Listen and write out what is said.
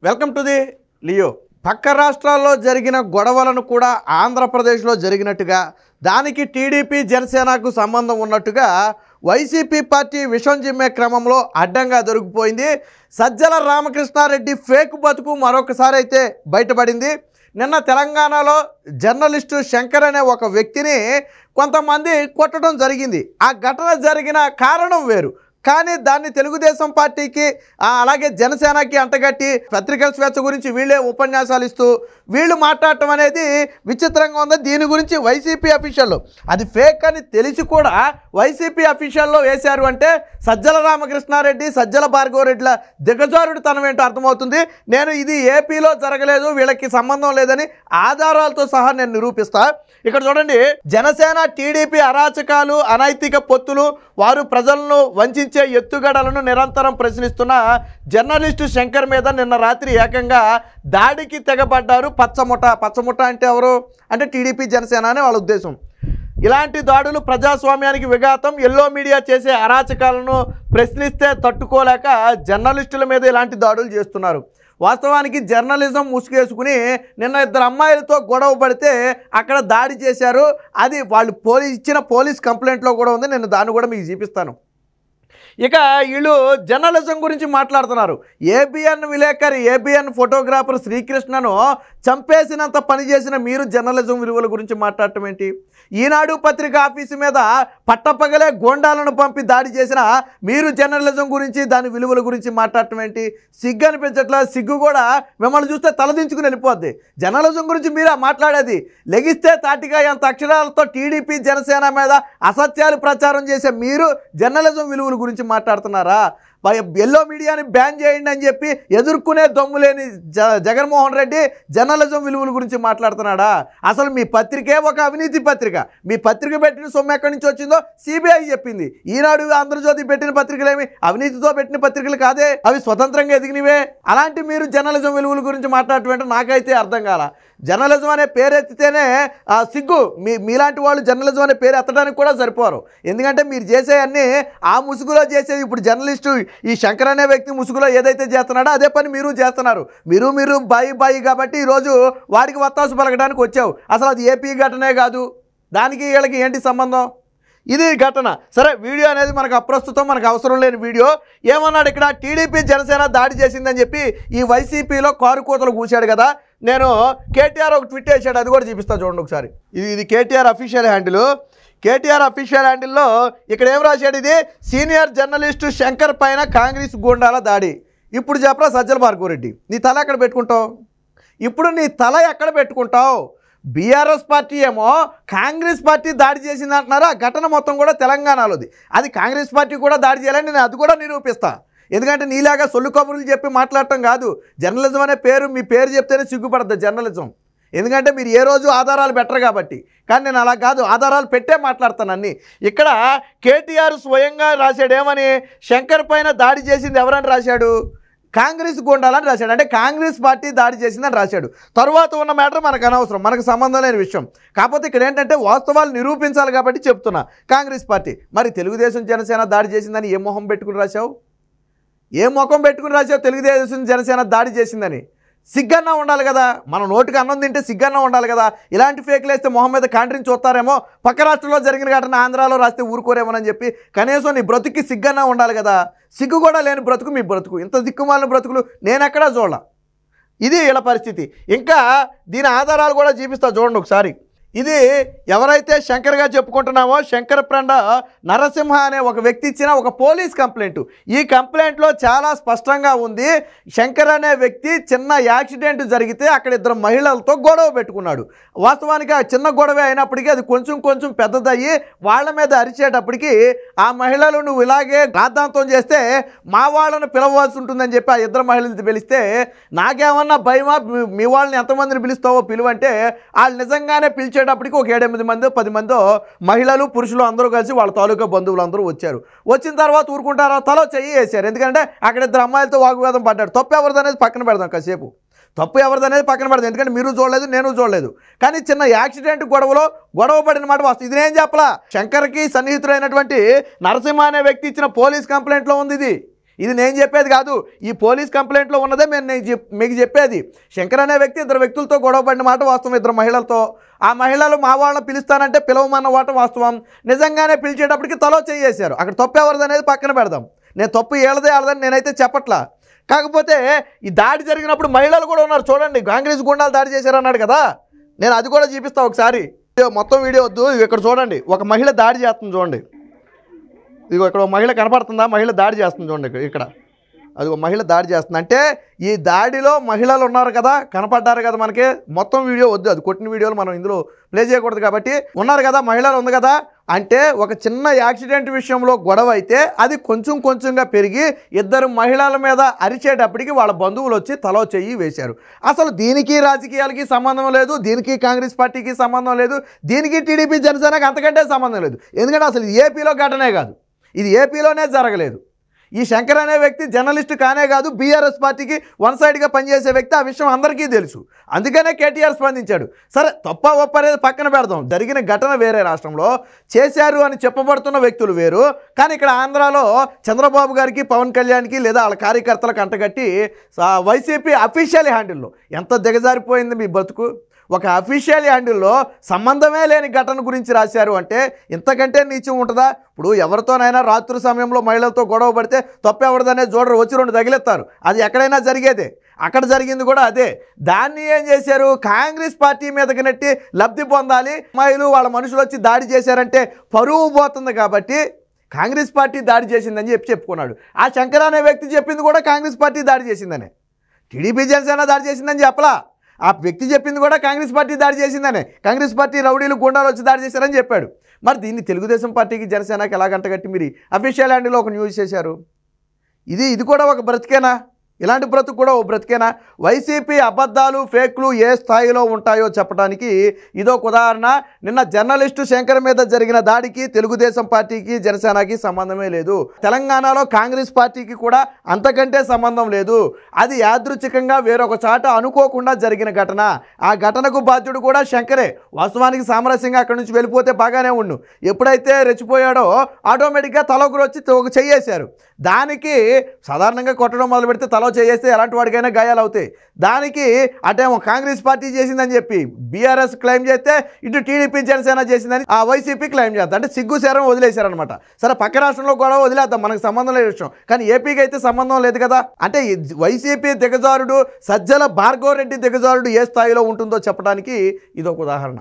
Welcome to the Leo. పక్క రాష్ట్రాల్లో జరిగిన గొడవలను కూడా ఆంధ్రప్రదేశ్లో జరిగినట్టుగా, దానికి టీడీపీ జనసేనకు సంబంధం ఉన్నట్టుగా వైసీపీ పార్టీ విషం జిమ్మే క్రమంలో అడ్డంగా దొరికిపోయింది. సజ్జల రామకృష్ణారెడ్డి ఫేక్ బతుకు మరొకసారి అయితే బయటపడింది. నిన్న తెలంగాణలో జర్నలిస్టు శంకర్ అనే ఒక వ్యక్తిని కొంతమంది కొట్టడం జరిగింది. ఆ ఘటన జరిగిన కారణం వేరు, కానీ దాన్ని తెలుగుదేశం పార్టీకి అలాగే జనసేనకి అంటగట్టి పత్రికల స్వేచ్ఛ గురించి వీళ్ళే ఉపన్యాసాలు ఇస్తూ వీళ్ళు మాట్లాడటం అనేది విచిత్రంగా ఉంది. దీని గురించి వైసీపీ అఫీషియల్లో అది ఫేక్ అని తెలిసి కూడా వైసీపీ అఫీషియల్లో వేశారు అంటే సజ్జల రామకృష్ణారెడ్డి, సజ్జల భార్గవరెడ్డిల దిగజారుడుతనం ఏంటో అర్థమవుతుంది. నేను ఇది ఏపీలో జరగలేదు, వీళ్ళకి సంబంధం లేదని ఆధారాలతో సహా నేను నిరూపిస్తా. ఇక్కడ చూడండి, జనసేన టీడీపీ అరాచకాలు, అనైతిక పొత్తులు, వారు ప్రజలను వంచే ఎత్తుగడలను నిరంతరం ప్రశ్నిస్తున్న జర్నలిస్టు శంకర్ మీద నిన్న రాత్రి ఏకంగా దాడికి తెగబడ్డారు పచ్చముఠ అంటే ఎవరు అంటే టీడీపీ జనసేన అనే వాళ్ళ ఉద్దేశం. ఇలాంటి దాడులు ప్రజాస్వామ్యానికి విఘాతం. ఎల్లో మీడియా చేసే అరాచకాలను ప్రశ్నిస్తే తట్టుకోలేక జర్నలిస్టుల మీద ఇలాంటి దాడులు చేస్తున్నారు. వాస్తవానికి జర్నలిజం ముసుగేసుకుని నిన్న ఇద్దరు అమ్మాయిలతో గొడవ పడితే అక్కడ దాడి చేశారు. అది వాళ్ళు ఇచ్చిన పోలీస్ కంప్లైంట్లో కూడా ఉంది. నేను దాన్ని కూడా మీకు చూపిస్తాను. ఇక వీళ్ళు జర్నలిజం గురించి మాట్లాడుతున్నారు. ఏబిఎన్ విలేకరి, ఏబిఎన్ ఫోటోగ్రాఫర్ శ్రీకృష్ణను చంపేసినంత పని చేసిన మీరు జర్నలిజం విలువల గురించి మాట్లాడటం ఏంటి? ఈనాడు పత్రిక ఆఫీసు మీద పట్టపగలే గోండాలను పంపి దాడి చేసిన మీరు జర్నలిజం గురించి, దాని విలువల గురించి మాట్లాడటం ఏంటి? సిగ్గు అనిపించట్లా? సిగ్గు కూడా మిమ్మల్ని చూస్తే తలదించుకుని వెళ్ళిపోద్ది. జర్నలిజం గురించి మీరా మాట్లాడేది? లెగిస్తే తాటిగా ఎంత అక్షరాలతో టీడీపీ జనసేన మీద అసత్యాలు ప్రచారం చేసే మీరు జర్నలిజం విలువల గురించి మాట్లాడుతున్నారా? ఎల్లో మీడియాని బ్యాన్ చేయండి అని చెప్పి ఎదుర్కొనే దమ్ము లేని జగన్మోహన్ రెడ్డి జర్నలిజం విలువల గురించి మాట్లాడుతున్నాడా? అసలు మీ పత్రికే ఒక అవినీతి పత్రిక. మీ పత్రిక పెట్టిన సొమ్ము ఎక్కడి నుంచి వచ్చిందో సిబిఐ చెప్పింది. ఈనాడు, ఆంధ్రజ్యోతి పెట్టిన పత్రికలేమి అవినీతితో పెట్టిన పత్రికలు కాదే, అవి స్వతంత్రంగా ఎదిగినవే. అలాంటి మీరు జర్నలిజం విలువల గురించి మాట్లాడటం నాకైతే అర్థం కాల. జర్నలిజం అనే పేరు ఎత్తితేనే సిగ్గు. మీలాంటి వాళ్ళు జర్నలిజం అనే పేరు ఎత్తడానికి కూడా సరిపోరు. ఎందుకంటే మీరు చేసేవన్నీ ఆ ముసుగులో చేసేది. ఇప్పుడు జర్నలిస్టు ఈ శంకర్ అనే వ్యక్తి ముసుగులో ఏదైతే చేస్తున్నాడో అదే పని మీరు చేస్తున్నారు. మీరు బాయి కాబట్టి ఈరోజు వాడికి వత్తాసు పలకడానికి వచ్చావు. అసలు అది ఏపీ ఘటనే కాదు, దానికి వీళ్ళకి ఏంటి సంబంధం? ఇది ఘటన. సరే, వీడియో అనేది మనకు అప్రస్తుతం, మనకు అవసరం లేని వీడియో. ఏమన్నాడు ఇక్కడ? టీడీపీ జనసేన దాడి చేసిందని చెప్పి ఈ వైసీపీలో కారు కోతలు కూర్చాడు కదా. నేను కేటీఆర్ ఒక ట్వీట్ చేశాడు, అది కూడా చూపిస్తాను చూడండి ఒకసారి. ఇది KTR official handle. KTR official హ్యాండిల్లో ఇక్కడ ఏం రాశాడు? ఇది సీనియర్ జర్నలిస్టు శంకర్ పైన కాంగ్రెస్ గూండాల దాడి. ఇప్పుడు చెప్పరా సజ్జల భార్గవరెడ్డి, నీ తల ఎక్కడ పెట్టుకుంటావు? ఇప్పుడు నీ తల ఎక్కడ పెట్టుకుంటావు? బీఆర్ఎస్ పార్టీ ఏమో కాంగ్రెస్ పార్టీ దాడి చేసింది అంటున్నారు. ఆ ఘటన మొత్తం కూడా తెలంగాణలోది. అది కాంగ్రెస్ పార్టీ కూడా దాడి చేయాలని నేను అది కూడా నిరూపిస్తా. ఎందుకంటే నీలాగా సొల్లు కబుర్లు చెప్పి మాట్లాడటం కాదు. జర్నలిజం అనే పేరు, మీ పేరు చెప్తేనే సిగ్గుపడద్దు జర్నలిజం. ఎందుకంటే మీరు ఏ రోజు ఆధారాలు పెట్టరు కాబట్టి. కానీ నేను అలా కాదు, ఆధారాలు పెట్టే మాట్లాడతాను అన్నీ. ఇక్కడ కేటీఆర్ స్వయంగా రాశాడు ఏమని? శంకర్ పైన దాడి చేసింది ఎవరని రాశాడు? కాంగ్రెస్ గూండాలని రాశాడు. అంటే కాంగ్రెస్ పార్టీ దాడి చేసిందని రాశాడు. తర్వాత ఉన్న మ్యాటర్ మనకు అనవసరం, మనకు సంబంధం లేని విషయం. కాకపోతే ఇక్కడ ఏంటంటే వాస్తవాలు నిరూపించాలి కాబట్టి చెప్తున్నా. కాంగ్రెస్ పార్టీ మరి తెలుగుదేశం జనసేన దాడి చేసిందని ఏ మొహం పెట్టుకుని రాశావు? ఏ ముఖం పెట్టుకుని రాశావు తెలుగుదేశం జనసేన దాడి చేసిందని? సిగ్గన్నా ఉండాలి కదా. మన నోటికి అన్నం తింటే సిగ్గన్నా ఉండాలి కదా. ఇలాంటి ఫేక్లు వేస్తే మొహం మీద కాంట్రీని చూస్తారేమో, పక్క రాష్ట్రంలో జరిగిన ఘటన ఆంధ్రాలో రాస్తే ఊరుకోరేమోనని చెప్పి కనీసం నీ బ్రతుక్కి సిగ్గన్నా ఉండాలి కదా. సిగ్గు కూడా లేని బ్రతుకు మీ బ్రతుకు. ఇంత దిక్కుమాలిన బ్రతుకులు నేనెక్కడా చూడాల. ఇది ఇలా పరిస్థితి. ఇంకా దీని ఆధారాలు కూడా చూపిస్తా చూడండి ఒకసారి. ఇది ఎవరైతే శంకర్గా చెప్పుకుంటున్నామో శంకర్ ఫ్రెండ్ నరసింహ అనే ఒక వ్యక్తి ఇచ్చిన ఒక పోలీస్ కంప్లైంట్. ఈ కంప్లైంట్లో చాలా స్పష్టంగా ఉంది, శంకర్ అనే వ్యక్తి చిన్న యాక్సిడెంట్ జరిగితే అక్కడ ఇద్దరు మహిళలతో గొడవ పెట్టుకున్నాడు. వాస్తవానికి ఆ చిన్న గొడవ అయినప్పటికీ అది కొంచెం పెద్దదయ్యి వాళ్ళ మీద అరిచేటప్పటికి ఆ మహిళలు నువ్వు ఇలాగే రాద్ధాంతం చేస్తే మా వాళ్ళను పిలవలసి ఉంటుందని చెప్పి ఆ ఇద్దరు మహిళలు పిలిస్తే నాకేమన్నా భయమా, మీ వాళ్ళని ఎంతమందిని పిలుస్తావో పిలువంటే వాళ్ళు నిజంగానే పిలిచాడు. అప్పటికి ఒక 7-8 మందో 10 మందో మహిళలు పురుషులు అందరూ కలిసి వాళ్ళ తాలూకా బంధువులు అందరూ వచ్చారు. వచ్చిన తర్వాత ఊరుకుంటారో తలో చెయ్యి వేశారు. ఎందుకంటే అక్కడ ఇద్దరు అమ్మాయిలతో వాగ్వాదం పడ్డాడు. తప్పు ఎవరిదనేది పక్కన పెడదాం కాసేపు. తప్పు ఎవరిదనేది పక్కన పెడదాం, ఎందుకంటే మీరు చూడలేదు, నేను చూడలేదు. కానీ చిన్న యాక్సిడెంట్ గొడవ పడిన మాట వాస్తవం. ఇది నేను చెప్పలా, శంకర్కి సన్నిహితుడైనటువంటి నరసింహ అనే వ్యక్తి ఇచ్చిన పోలీస్ కంప్లైంట్లో ఉంది. ఇది నేను చెప్పేది కాదు, ఈ పోలీస్ కంప్లైంట్లో ఉన్నదే మీకు చెప్పేది. శంకర్ అనే వ్యక్తి ఇద్దరు వ్యక్తులతో గొడవపడిన మాట వాస్తవం, ఇద్దరు మహిళలతో. ఆ మహిళలు మా వాళ్ళని పిలుస్తానంటే పిలవమన్న మాట వాస్తవం. నిజంగానే పిలిచేటప్పటికి తలో చేయేశారు. అక్కడ తప్పు ఎవరిది అనేది పక్కన పెడదాం. నేను తప్పు ఏళ్ళదే ఆడదని నేనైతే చెప్పట్లా. కాకపోతే ఈ దాడి జరిగినప్పుడు మహిళలు కూడా ఉన్నారు చూడండి. కాంగ్రెస్ గుండాలు దాడి చేశారు అన్నాడు కదా, నేను అది కూడా చూపిస్తాను ఒకసారి. మొత్తం వీడియో వద్దు, ఇక్కడ చూడండి. ఒక మహిళ దాడి చేస్తుంది చూడండి. ఇదిగో ఇక్కడ ఒక మహిళ కనపడుతుందా? మహిళ దాడి చేస్తుంది చూడండి. ఇక్కడ అది ఒక మహిళ దాడి చేస్తుంది. అంటే ఈ దాడిలో మహిళలు ఉన్నారు కదా, కనపడ్డారు కదా మనకి. మొత్తం వీడియో వద్దు, అది కొట్టిన వీడియోలు మనం ఇందులో ప్లే చేయకూడదు కాబట్టి. ఉన్నారు కదా, మహిళలు ఉంది కదా. అంటే ఒక చిన్న యాక్సిడెంట్ విషయంలో గొడవ అయితే అది కొంచెం కొంచెంగా పెరిగి ఇద్దరు మహిళల మీద అరిచేటప్పటికి వాళ్ళ బంధువులు వచ్చి తలో చెయ్యి వేశారు. అసలు దీనికి రాజకీయాలకి సంబంధం లేదు, దీనికి కాంగ్రెస్ పార్టీకి సంబంధం లేదు, దీనికి టీడీపీ జనసేనకి అంతకంటే సంబంధం లేదు. ఎందుకంటే అసలు ఇది ఏపీలో ఘటనే కాదు, ఇది ఏపీలోనే జరగలేదు. ఈ శంకర్ అనే వ్యక్తి జర్నలిస్టు కానే కాదు, బీఆర్ఎస్ పార్టీకి వన్ సైడ్గా పనిచేసే వ్యక్తి. ఆ విషయం అందరికీ తెలుసు. అందుకనే కేటీఆర్ స్పందించాడు. సరే తప్ప ఒప్ప అనేది పక్కన పెడదాం. జరిగిన ఘటన వేరే రాష్ట్రంలో చేశారు అని చెప్పబడుతున్న వ్యక్తులు వేరు. కానీ ఇక్కడ ఆంధ్రాలో చంద్రబాబు గారికి, పవన్ కళ్యాణ్కి లేదా వాళ్ళ కార్యకర్తలకు అంటగట్టి వైసీపీ అఫీషియల్ హ్యాండిల్లో ఎంత దిగజారిపోయింది మీ బతుకు. ఒక అఫీషియల్ హ్యాండిల్లో సంబంధమే లేని ఘటన గురించి రాశారు అంటే ఇంతకంటే నీచం ఉంటుందా? ఇప్పుడు ఎవరితోనైనా రాత్రి సమయంలో మహిళలతో గొడవ పడితే తప్పెవడదనే చూడరు, వచ్చి రెండు తగిలేస్తారు. అది ఎక్కడైనా జరిగేదే. అక్కడ జరిగింది కూడా అదే. దాన్ని ఏం చేశారు? కాంగ్రెస్ పార్టీ మీదకి నెట్టి లబ్ధి పొందాలి. అమ్మాయిలు వాళ్ళ మనుషులు వచ్చి దాడి చేశారంటే పరువు పోతుంది కాబట్టి కాంగ్రెస్ పార్టీ దాడి చేసిందని చెప్పుకున్నాడు. ఆ శంకర్ అనే వ్యక్తి చెప్పింది కూడా కాంగ్రెస్ పార్టీ దాడి చేసిందని. టీడీపీ జనసేన దాడి చేసిందని చెప్పలా. ఆ వ్యక్తి చెప్పింది కూడా కాంగ్రెస్ పార్టీ దాడి చేసిందనే. కాంగ్రెస్ పార్టీ రౌడీలు గుండాలు వచ్చి దాడి చేశారని చెప్పాడు. మరి దీన్ని తెలుగుదేశం పార్టీకి జనసేనకి ఎలాగంటగట్టి మీరు అఫీషియల్ హ్యాండిల్లో ఒక న్యూస్ చేశారు? ఇది కూడా ఒక బ్రతికేనా? ఇలాంటి బ్రతుకు కూడా ఓ బ్రతికేనా? వైసీపీ అబద్ధాలు, ఫేక్లు ఏ స్థాయిలో ఉంటాయో చెప్పడానికి ఇదొక ఉదాహరణ. నిన్న జర్నలిస్టు శంకర్ మీద జరిగిన దాడికి తెలుగుదేశం పార్టీకి జనసేనకి సంబంధమే లేదు. తెలంగాణలో కాంగ్రెస్ పార్టీకి కూడా అంతకంటే సంబంధం లేదు. అది యాదృచ్ఛికంగా వేరొక చాట అనుకోకుండా జరిగిన ఘటన. ఆ ఘటనకు బాధ్యుడు కూడా శంకరే. వాస్తవానికి సామరస్యంగా అక్కడి నుంచి వెళ్ళిపోతే బాగానే ఉండు. ఎప్పుడైతే రెచ్చిపోయాడో ఆటోమేటిక్గా తలొకరు వచ్చి ఒక చెయ్యేశారు. దానికి సాధారణంగా కొట్టడం మొదలు పెడితే తల చేస్తే ఎలాంటి వాడికైనా గాయాలు అవుతాయి. దానికి అటేమో కాంగ్రెస్ పార్టీ చేసిందని చెప్పి బీఆర్ఎస్ క్లెయిమ్ చేస్తే ఇటు టీడీపీ జనసేన చేసిందని ఆ వైసీపీ క్లెయిమ్ చేస్తారు. అంటే సిగ్గు శరం వదిలేశారనమాట. సరే పక్క రాష్ట్రంలో గొడవ వదిలేద్దాం, మనకు సంబంధం లేని విషయం. కానీ ఏపీకి అయితే సంబంధం లేదు కదా. అంటే వైసీపీ దిగజారుడు, సజ్జల భార్గవ రెడ్డి దిగజారుడు ఏ స్థాయిలో ఉంటుందో చెప్పడానికి ఇదొక ఉదాహరణ.